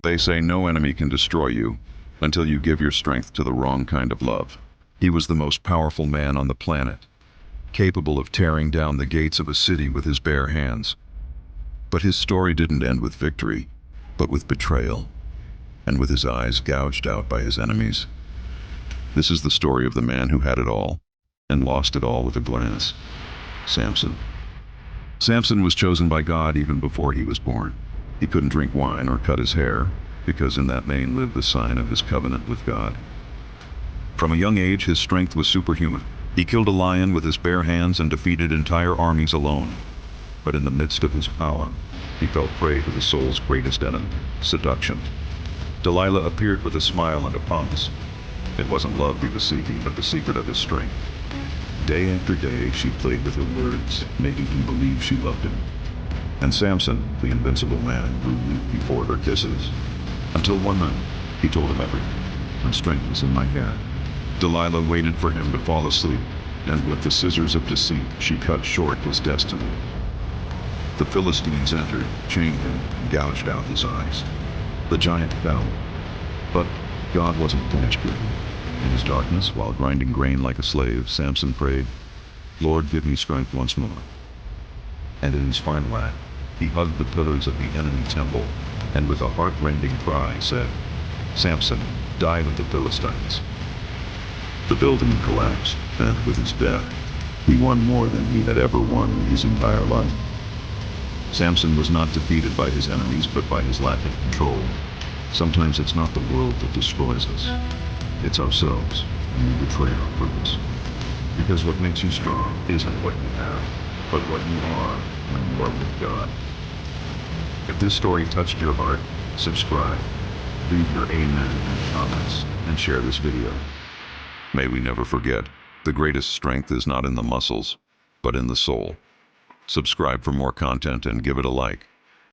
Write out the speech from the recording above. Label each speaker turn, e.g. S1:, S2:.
S1: They say no enemy can destroy you until you give your strength to the wrong kind of love. He was the most powerful man on the planet, capable of tearing down the gates of a city with his bare hands. But his story didn't end with victory, but with betrayal, and with his eyes gouged out by his enemies. This is the story of the man who had it all, and lost it all with a glance. Samson. Samson was chosen by God even before he was born. He couldn't drink wine or cut his hair, because in that mane lived the sign of his covenant with God. From a young age, his strength was superhuman. He killed a lion with his bare hands and defeated entire armies alone. But in the midst of his power, he fell prey to the soul's greatest enemy, seduction. Delilah appeared with a smile and a promise. It wasn't love he was seeking, but the secret of his strength. Day after day, she played with her words, making him believe she loved him. And Samson, the invincible man, grew weak before her kisses. Until one night, he told him everything. My strength is in my hand. Delilah waited for him to fall asleep, and with the scissors of deceit, she cut short his destiny. The Philistines entered, chained him, and gouged out his eyes. The giant fell. But God wasn't finished with him. In his darkness, while grinding grain like a slave, Samson prayed, "Lord, give me strength once more." And in his final act, he hugged the pillars of the enemy temple, and with a heart-rending cry said, "Samson, die with the Philistines." The building collapsed, and with his death, he won more than he had ever won in his entire life. Samson was not defeated by his enemies, but by his lack of control. Sometimes it's not the world that destroys us. It's ourselves when we betray our purpose. Because what makes you strong isn't what you have, but what you are when you are with God. If this story touched your heart, subscribe, leave your amen in the comments, and share this video. May we never forget, the greatest strength is not in the muscles, but in the soul. Subscribe for more content and give it a like.